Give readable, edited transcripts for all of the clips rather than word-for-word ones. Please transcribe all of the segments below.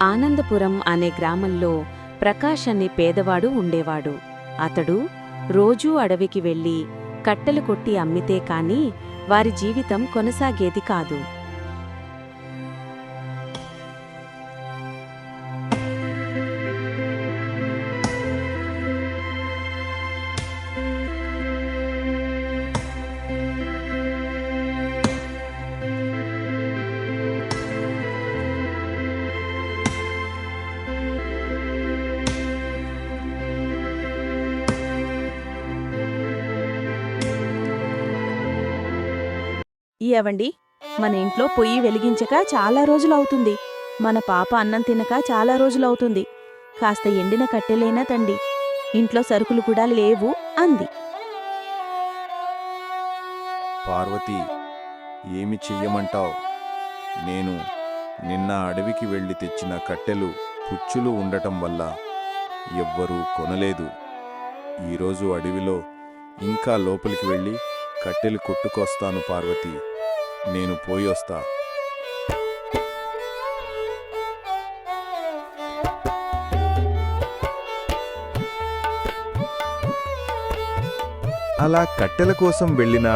ఆనందపురం అనే గ్రామంలో ప్రకాష్ అనే పేదవాడు ఉండేవాడు. అతడు రోజూ అడవికి వెళ్ళి కట్టెలు కొట్టి అమ్మితే కాని వారి జీవితం కొనసాగేది కాదు. ఏవండి, మన ఇంట్లో పొయ్యి వెలిగించక చాలా రోజులవుతుంది. మన పాప అన్నం తినక చాలా రోజులవుతుంది. కాస్త ఎండిన కట్టెలైనా తండి, ఇంట్లో సరుకులు కూడా లేవు అంది. పార్వతి, ఏమి చెయ్యమంటావ్? నేను నిన్న అడవికి వెళ్ళి తెచ్చిన కట్టెలు పుచ్చులు ఉండటం వల్ల ఎవ్వరూ కొనలేదు. ఈరోజు అడవిలో ఇంకా లోపలికి వెళ్ళి కట్టెలు కొట్టుకొస్తాను పార్వతి. నేను పోయొస్తా. అలా కట్టెల కోసం వెళ్ళినా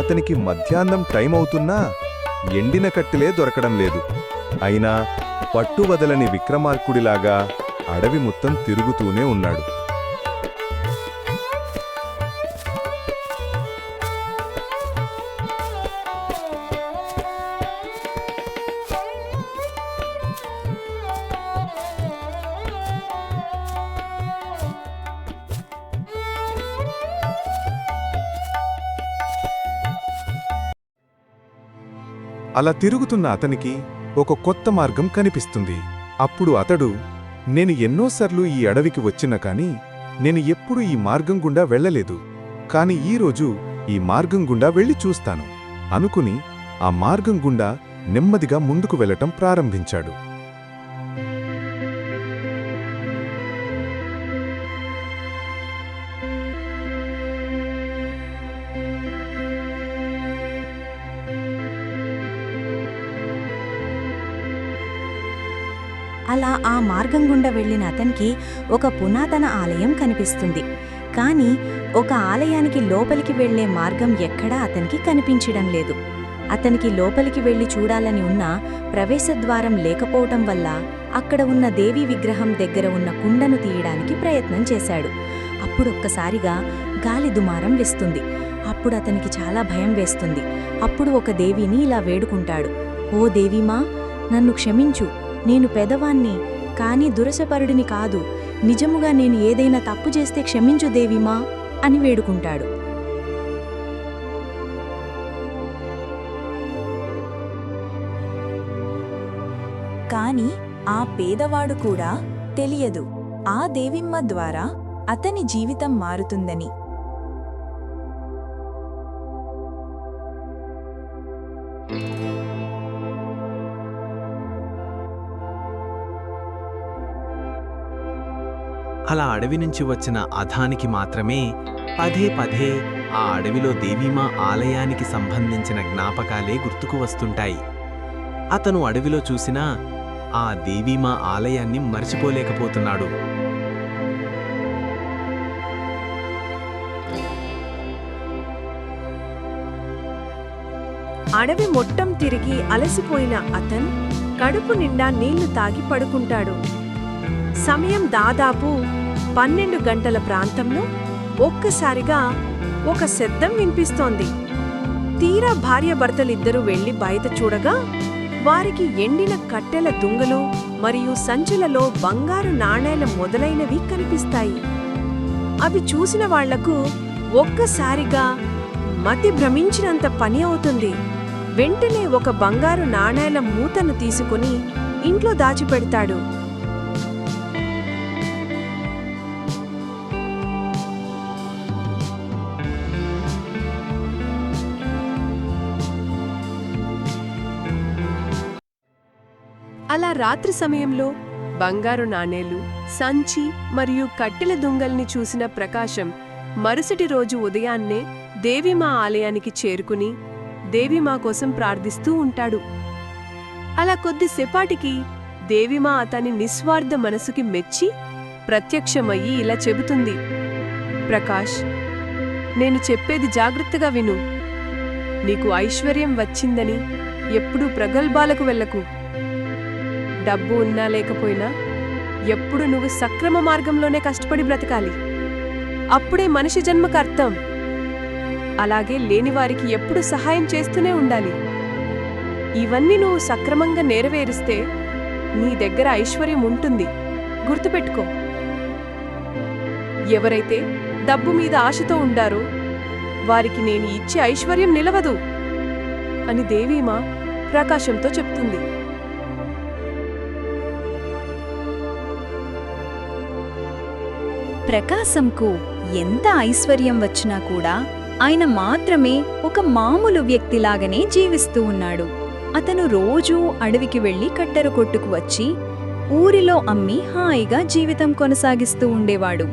అతనికి మధ్యాహ్నం టైం అవుతున్నా ఎండిన కట్టెలే దొరకడం లేదు. అయినా పట్టువదలని విక్రమార్కుడిలాగా అడవి మొత్తం తిరుగుతూనే ఉన్నాడు. అలా తిరుగుతున్న అతనికి ఒక కొత్త మార్గం కనిపిస్తుంది. అప్పుడు అతడు, నేను ఎన్నోసార్లు ఈ అడవికి వచ్చినా కాని నేను ఎప్పుడూ ఈ మార్గం గుండా వెళ్ళలేదు. కాని ఈరోజు ఈ మార్గం గుండా వెళ్ళి చూస్తాను అనుకుని ఆ మార్గం గుండా నెమ్మదిగా ముందుకు వెళ్ళటం ప్రారంభించాడు. అలా ఆ మార్గం గుండా వెళ్ళిన అతనికి ఒక పురాతన ఆలయం కనిపిస్తుంది. కాని ఒక ఆలయానికి లోపలికి వెళ్లే మార్గం ఎక్కడా అతనికి కనిపించడం లేదు. అతనికి లోపలికి వెళ్లి చూడాలని ఉన్నా ప్రవేశద్వారం లేకపోవటం వల్ల అక్కడ ఉన్న దేవీ విగ్రహం దగ్గర ఉన్న కుండను తీయడానికి ప్రయత్నం చేశాడు. అప్పుడొక్కసారిగా గాలి దుమారం వేస్తుంది. అప్పుడు అతనికి చాలా భయం వేస్తుంది. అప్పుడు ఒక దేవిని ఇలా వేడుకుంటాడు, ఓ దేవీమా, నన్ను క్షమించు. నేను పెదవాణ్ణి, కాని దురసపరుడిని కాదు. నిజముగా నేను ఏదైనా తప్పు చేస్తే క్షమించు దేవిమా అని వేడుకుంటాడు. కాని ఆ పేదవాడు కూడా తెలియదు ఆ దేవిమ్మ ద్వారా అతని జీవితం మారుతుందని. అలా అడవి నుంచి వచ్చిన అధానికి మాత్రమే పదే పదే ఆ అడవిలో దేవీమా ఆలయానికి సంబంధించిన జ్ఞాపకాలే గుర్తుకు వస్తుంటాయి. అతను అడవిలో చూసినా ఆ దేవీమా ఆలయాన్ని మర్చిపోలేకపోతున్నాడు. అడవి మొత్తం తిరిగి అలసిపోయిన అతన్ కడుపు నిండా నీళ్లు తాగి పడుకుంటాడు. సమయం దాదాపు 12 గంటల ప్రాంతంలో ఒక్కసారిగా ఒక శబ్దం వినిపిస్తోంది. తీరా భార్యాభర్తలిద్దరూ వెళ్లి బయట చూడగా వారికి ఎండిన కట్టెల దుంగలు మరియు సంచులలో బంగారు నాణేల మొదలైనవి కనిపిస్తాయి. అవి చూసిన వాళ్లకు ఒక్కసారిగా మతి భ్రమించినంత పని అవుతుంది. వెంటనే ఒక బంగారు నాణేల మూతను తీసుకుని ఇంట్లో దాచిపెడతాడు. అలా రాత్రి సమయంలో బంగారు నాణేలు, సంచి మరియు కట్టెల దుంగల్ని చూసిన ప్రకాశం మరుసటి రోజు ఉదయాన్నే దేవీమా ఆలయానికి చేరుకుని దేవీమా కోసం ప్రార్థిస్తూ ఉంటాడు. అలా కొద్దిసేపాటికి దేవిమా అతని నిస్వార్థ మనసుకి మెచ్చి ప్రత్యక్షమయ్యి ఇలా చెబుతుంది: ప్రకాష్, నేను చెప్పేది జాగ్రత్తగా విను. నీకు ఐశ్వర్యం వచ్చిందని ఎప్పుడూ ప్రగల్భాలకు వెళ్ళకు. డబ్బు ఉన్నా లేకపోయినా ఎప్పుడు నువ్వు సక్రమ మార్గంలోనే కష్టపడి బ్రతకాలి. అప్పుడే మనిషి జన్మకు అర్థం. అలాగే లేనివారికి ఎప్పుడు సహాయం చేస్తూనే ఉండాలి. ఇవన్నీ నువ్వు సక్రమంగా నెరవేరిస్తే నీ దగ్గర ఐశ్వర్యం ఉంటుంది, గుర్తుపెట్టుకో. ఎవరైతే డబ్బు మీద ఆశతో ఉండారో వారికి నేను ఇచ్చే ఐశ్వర్యం నిలవదు అని దేవీమా ప్రకాశంతో చెప్తుంది. ప్రకాశంకు ఎంత ఐశ్వర్యం వచ్చినా కూడా ఆయన మాత్రమే ఒక మామూలు వ్యక్తిలాగానే జీవిస్తూ ఉన్నాడు. అతను రోజూ అడవికి వెళ్లి కట్టెర కొట్టుకు వచ్చి ఊరిలో అమ్మి హాయిగా జీవితం కొనసాగిస్తూ ఉండేవాడు.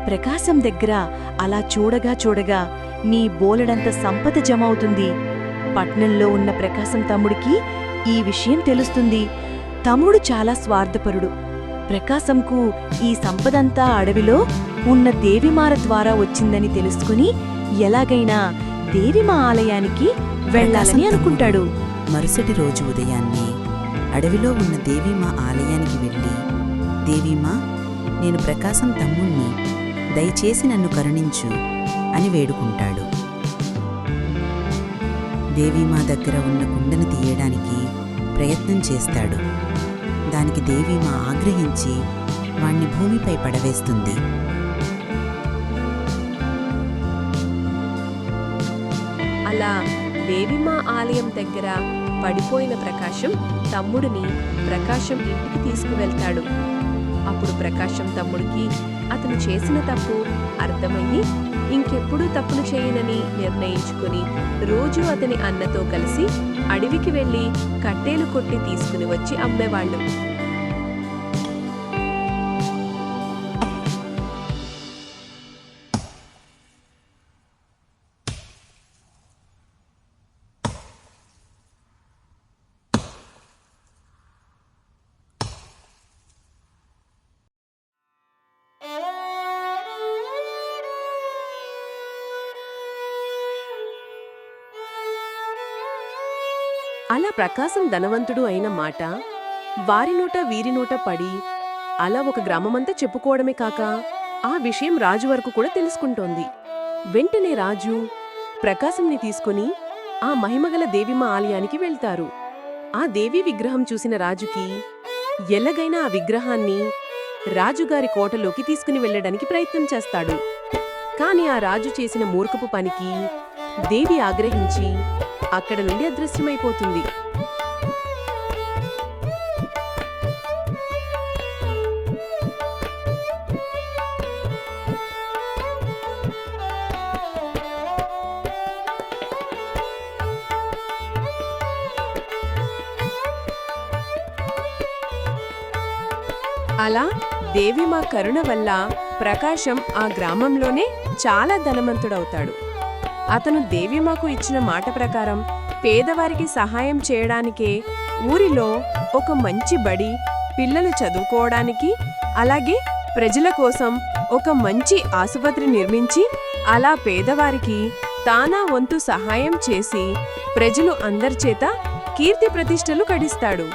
ప్రకాశం దగ్గర అలా చూడగా నీ బోలెడంత సంపద జమవుతుంది. పట్నంలో ఉన్న ప్రకాశం తమ్ముడికి ఈ విషయం తెలుస్తుంది. తమ్ముడు చాలా స్వార్థపరుడు. ప్రకాశంకు ఈ సంపదంతా అడవిలో ఉన్న దేవిమార ద్వారా వచ్చిందని తెలుసుకుని ఎలాగైనా దేవిమా ఆలయానికి వెళ్ళాలని అనుకుంటాడు. మరుసటి రోజు ఉదయాన్నే అడవిలో ఉన్న దేవీమా ఆలయానికి వెళ్ళి, దేవీమా, నేను ప్రకాశం తమ్ముణ్ణి, దయచేసి నన్ను కరుణించు అని వేడుకుంటాడు. దేవీమా దగ్గర ఉన్న కుండను తీయడానికి ప్రయత్నం చేస్తాడు. దానికి దేవీమా ఆగ్రహించి వాణ్ణి భూమిపై పడవేస్తుంది. అలా దేవిమా ఆలయం దగ్గర పడిపోయిన ప్రకాశం తమ్ముడిని ప్రకాశం ఇంటికి తీసుకువెళ్తాడు. అప్పుడు ప్రకాశం తమ్ముడికి అతను చేసిన తప్పు అర్థమయ్యి ఇంకెప్పుడూ తప్పులు చేయనని నిర్ణయించుకుని రోజూ అతని అన్నతో కలిసి అడవికి వెళ్లి కట్టేలు కొట్టి తీసుకుని వచ్చి అమ్మేవాళ్ళు. అలా ప్రకాశం ధనవంతుడు అయిన మాట వారి నోట వీరి నోట పడి అలా ఒక గ్రామమంతా చెప్పుకోవడమే కాక ఆ విషయం రాజు వరకు కూడా తెలుసుకుంటోంది. వెంటనే రాజు ప్రకాశంని తీసుకుని ఆ మహిమగల దేవిమ ఆలయానికి వెళ్తారు. ఆ దేవి విగ్రహం చూసిన రాజుకి ఎలాగైనా ఆ విగ్రహాన్ని రాజుగారి కోటలోకి తీసుకుని వెళ్లడానికి ప్రయత్నం చేస్తాడు. కాని ఆ రాజు చేసిన మూర్ఖపు పనికి దేవి ఆగ్రహించి అక్కడ నుండి అదృశ్యమైపోతుంది. అలా దేవిమా కరుణ వల్ల ప్రకాశం ఆ గ్రామంలోనే చాలా ధనవంతుడవుతాడు. అతను దేవిమాకు ఇచ్చిన మాట ప్రకారం పేదవారికి సహాయం చేయడానికే ఊరిలో ఒక మంచి బడి, పిల్లలు చదువుకోవడానికి, అలాగే ప్రజల కోసం ఒక మంచి ఆసుపత్రి నిర్మించి అలా పేదవారికి తానా వంతు సహాయం చేసి ప్రజలు అందరిచేత కీర్తి ప్రతిష్టలు కడిస్తాడు.